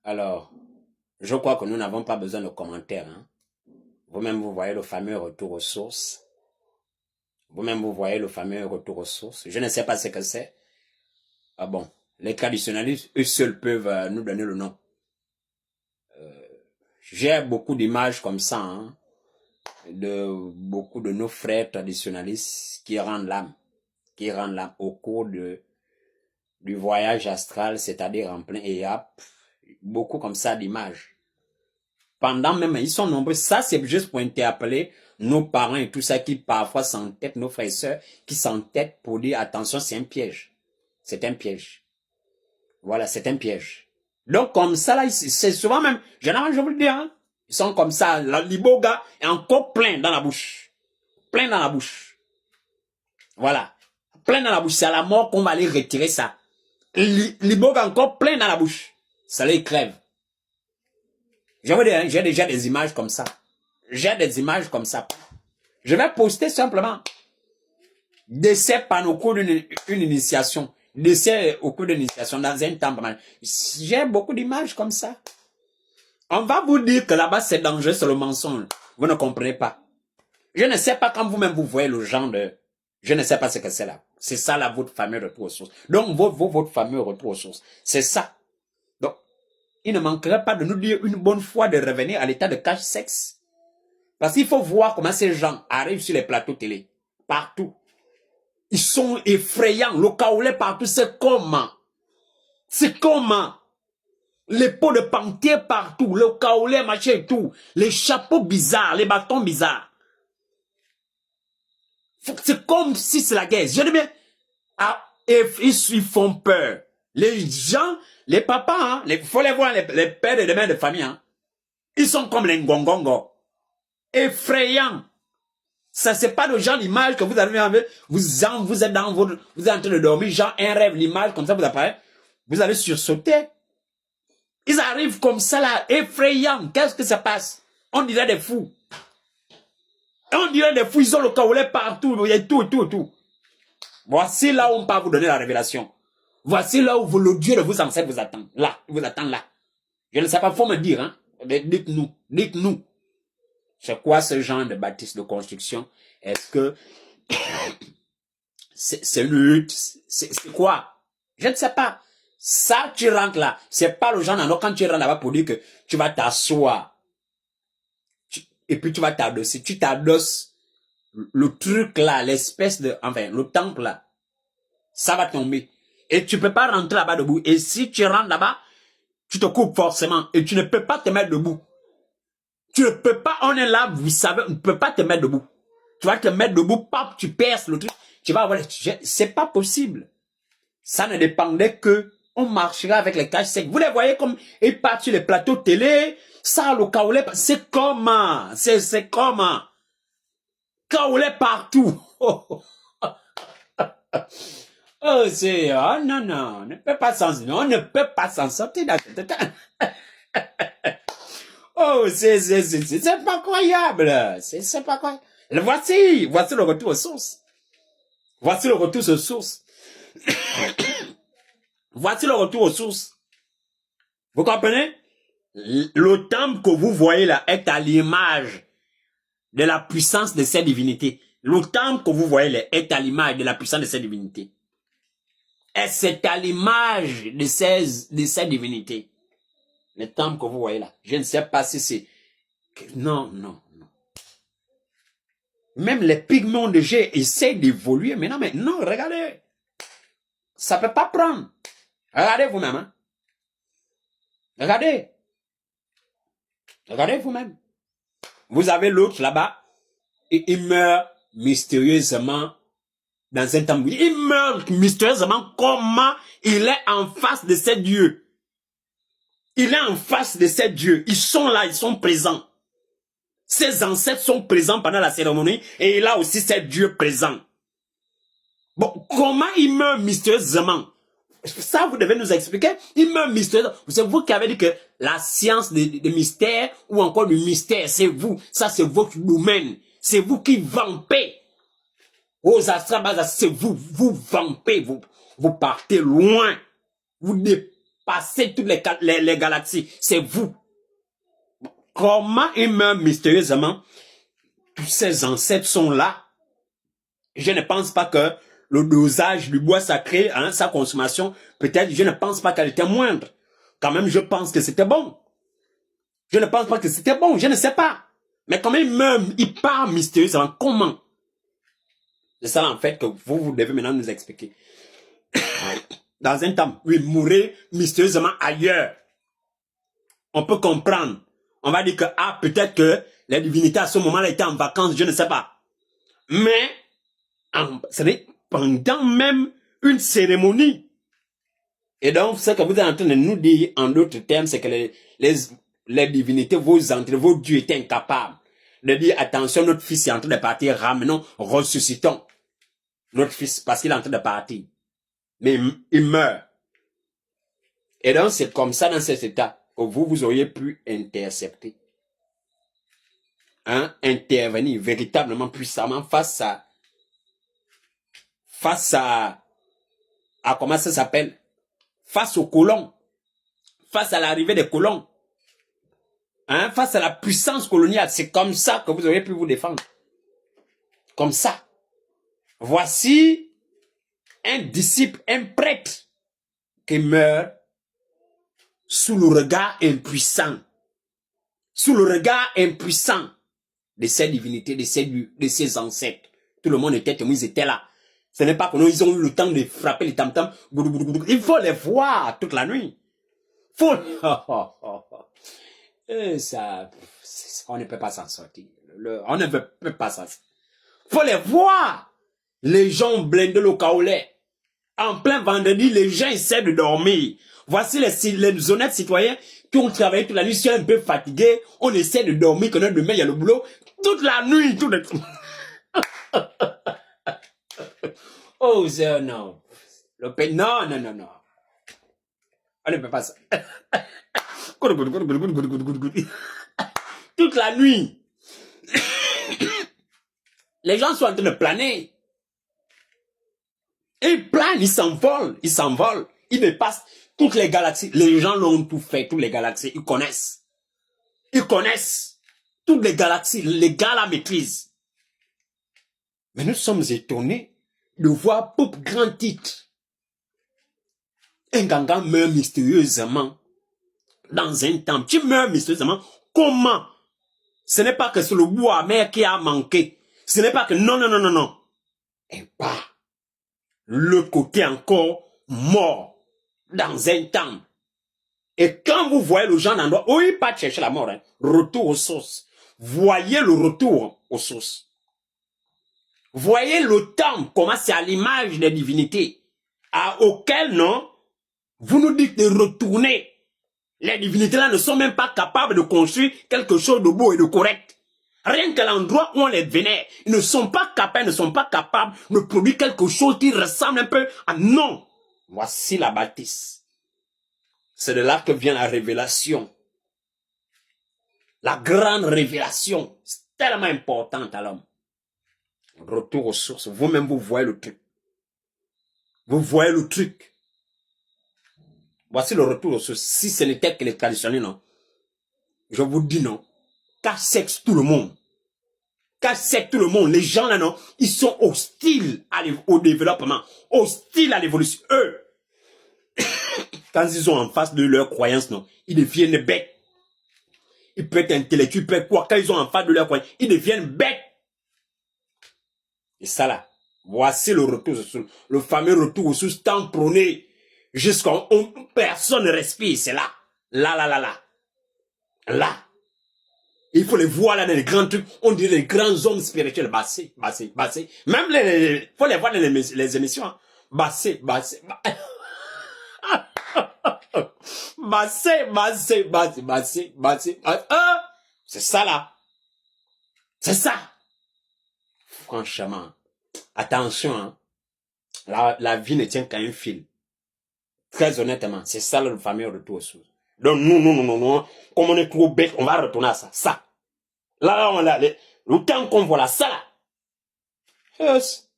Alors, je crois que nous n'avons pas besoin de commentaires. Hein. Vous-même, vous voyez le fameux retour aux sources. Vous-même, vous voyez le fameux retour aux sources. Je ne sais pas ce que c'est. Ah bon, les traditionnalistes, eux seuls peuvent nous donner le nom. J'ai beaucoup d'images comme ça, hein, de beaucoup de nos frères traditionnalistes qui rendent l'âme au cours du voyage astral, c'est-à-dire en plein EAP. Beaucoup comme ça d'images. Pendant même, ils sont nombreux. Ça, c'est juste pour interpeller nos parents et tout ça qui parfois s'entêtent, nos frères et sœurs, qui s'entêtent pour dire attention, c'est un piège. C'est un piège. Voilà, c'est un piège. Donc, comme ça, là, c'est souvent même, généralement, je vous le dis, hein, ils sont comme ça, l'iboga est encore plein dans la bouche. Plein dans la bouche. Voilà. Plein dans la bouche. C'est à la mort qu'on va aller retirer ça. L'iboga encore plein dans la bouche. Ça les crève. Je vous dis, hein, j'ai déjà des images comme ça. J'ai des images comme ça. Je vais poster simplement décès par au cours d'une initiation. Décès au cours d'une initiation dans un temple. J'ai beaucoup d'images comme ça. On va vous dire que là-bas c'est dangereux, c'est le mensonge. Vous ne comprenez pas. Je ne sais pas quand vous-même vous voyez le genre de... Je ne sais pas ce que c'est là. C'est ça là votre fameux retour aux sources. Donc votre fameux retour aux sources. C'est ça. Donc, il ne manquerait pas de nous dire une bonne fois de revenir à l'état de cache-sexe. Parce qu'il faut voir comment ces gens arrivent sur les plateaux télé. Partout. Ils sont effrayants. Le caoulet partout, c'est comment? C'est comment? Les peaux de panthère partout. Le caoulet, machin et tout. Les chapeaux bizarres. Les bâtons bizarres. C'est comme si c'est la guerre. Je dis bien. Ah, ils font peur. Les gens, les papas, il faut les voir, les pères et les mères de famille. Hein, ils sont comme les ngongongo. Effrayants. Ça, c'est pas le genre d'image que vous avez envie. Vous êtes vous êtes en train de dormir, genre un rêve, l'image comme ça vous apparaît. Vous allez sursauter. Ils arrivent comme ça là, effrayants. Qu'est-ce que ça passe? On dirait des fous. On dirait des fous, ils ont le caoulet partout, il y a tout. Voici là où on peut vous donner la révélation. Voici là où le Dieu de vos ancêtres vous attend. Là, il vous attend là. Je ne sais pas, faut me dire, hein. Dites-nous. C'est quoi ce genre de bâtisse de construction? Est-ce que c'est une lutte? C'est quoi? Je ne sais pas. Ça, tu rentres là. C'est pas le genre d'endroit quand tu rentres là-bas pour dire que tu vas t'asseoir. Et puis tu vas t'adosser. Tu t'adosses. Le truc là, l'espèce de... Enfin, le temple là. Ça va tomber. Et tu peux pas rentrer là-bas debout. Et si tu rentres là-bas, tu te coupes forcément. Et tu ne peux pas te mettre debout. Tu ne peux pas, on est là, vous savez, on ne peut pas te mettre debout. Tu vas te mettre debout, pap, tu perces le truc. Tu vas avoir, c'est pas possible. Ça ne dépendait que, on marcherait avec les cages secs. Vous les voyez comme, ils partent sur les plateaux télé, ça, le caoulet, c'est comment? C'est comment? Caoulet partout. Oh, c'est, oh, non, on ne peut pas s'en sortir dans cette temps. Oh, c'est pas croyable. C'est pas croyable. Voici le retour aux sources. Voici le retour aux sources. Voici le retour aux sources. Vous comprenez? Le temple que vous voyez là est à l'image de la puissance de cette divinité. Le temple que vous voyez là est à l'image de la puissance de cette divinité. Et c'est à l'image de cette divinité. Le temple que vous voyez là. Je ne sais pas si c'est... Non. Même les pigments de jet essaient d'évoluer maintenant, mais non, regardez. Ça ne peut pas prendre. Regardez vous-même. Hein. Regardez. Regardez vous-même. Vous avez l'autre là-bas, et il meurt mystérieusement dans un temple. Il meurt mystérieusement. Comment il est en face de ces dieux? Il est en face de ces dieux. Ils sont là, ils sont présents. Ses ancêtres sont présents pendant la cérémonie et il a aussi ces dieux présents. Bon, comment il meurt mystérieusement? Ça, vous devez nous expliquer. Il meurt mystérieusement. C'est vous qui avez dit que la science des mystères ou encore du mystère, c'est vous. Ça, c'est votre domaine. C'est vous qui vampez. Aux astrales, c'est vous. Vous vampez. Vous partez loin. Vous dépassez dépassé toutes les galaxies. C'est vous. Comment il meurt mystérieusement? Tous ses ancêtres sont là. Je ne pense pas que le dosage du bois sacré, hein, sa consommation, peut-être, je ne pense pas qu'elle était moindre. Quand même, je pense que c'était bon. Je ne pense pas que c'était bon, je ne sais pas. Mais quand même, il part mystérieusement. Comment? C'est ça, en fait, que vous devez maintenant nous expliquer. Dans un temps, oui, mourir mystérieusement ailleurs. On peut comprendre. On va dire que, ah, peut-être que les divinités à ce moment-là étaient en vacances, je ne sais pas. Mais, c'est pendant même une cérémonie. Et donc, ce que vous êtes en train de nous dire, en d'autres termes, c'est que les divinités, vos dieux étaient incapables de dire, attention, notre fils est en train de partir, ramenons, ressuscitons notre fils, parce qu'il est en train de partir. Mais il meurt. Et donc, c'est comme ça, dans cet état, que vous auriez pu intercepter. Hein, intervenir véritablement puissamment face à comment ça s'appelle? Face aux colons. Face à l'arrivée des colons. Hein, face à la puissance coloniale. C'est comme ça que vous auriez pu vous défendre. Comme ça. Voici un disciple, un prêtre qui meurt sous le regard impuissant. Sous le regard impuissant de ces divinités, de ces ancêtres. Tout le monde était témoin, ils étaient là. Ce n'est pas que nous, ils ont eu le temps de frapper les tam-tams. Il faut les voir toute la nuit. Faut... Et ça, on ne peut pas s'en sortir. On ne peut pas s'en sortir. Faut les voir. Les gens blindés le caolet. En plein vendredi, les gens essaient de dormir. Voici les honnêtes citoyens qui ont travaillé toute la nuit, sont un peu fatigués. On essaie de dormir, que demain il y a le boulot. Toute la nuit, Oh, non. Non. On ne peut pas ça. Toute la nuit. Les gens sont en train de planer. Ils planent, ils s'envolent. Ils dépassent toutes les galaxies. Les gens l'ont tout fait, toutes les galaxies. Ils connaissent. Toutes les galaxies. Les gars la maîtrisent. Mais nous sommes étonnés de voir pour grand titre. Un gangan meurt mystérieusement dans un temple. Tu meurs mystérieusement. Comment? Ce n'est pas que c'est le bois amer qui a manqué. Ce n'est pas que non. Et pas le côté encore mort dans un temple. Et quand vous voyez le genre d'endroit, oui, pas chercher la mort, hein, retour aux sources. Voyez le retour aux sources. Voyez le temple, comment c'est à l'image des divinités, auquel, non, vous nous dites de retourner. Les divinités là ne sont même pas capables de construire quelque chose de beau et de correct. Rien que l'endroit où on les vénère, ils ne sont pas capables de produire quelque chose qui ressemble un peu à non. Voici la bâtisse. C'est de là que vient la révélation. La grande révélation. C'est tellement importante à l'homme. Retour aux sources. Vous-même, vous voyez le truc. Voici le retour aux sources. Si ce n'était que les traditionnels, non. Je vous dis non. Casse-sexe tout le monde. Les gens là, non. Ils sont hostiles au développement. Hostiles à l'évolution. Eux. Quand ils sont en face de leurs croyances, non. Ils deviennent bêtes. Ils peuvent être intellectuels, ils peuvent quoi. Quand ils sont en face de leurs croyances, ils deviennent bêtes. Et ça là. Voici le retour aux sources. Le fameux retour aux sources tant prôné. Jusqu'à personne ne respire, c'est là. Là. Il faut les voir là dans les grands trucs. On dirait les grands hommes spirituels. Bassé. Même faut les voir dans les émissions. Hein. Bassé. C'est ça là. C'est ça. Franchement. Attention. Hein. La vie ne tient qu'à un fil. Très honnêtement, c'est ça le fameux retour aux sources. Donc non. Comme on est trop bête, on va retourner à ça. Ça. Là, on a le temps qu'on voit là, ça là. Yes.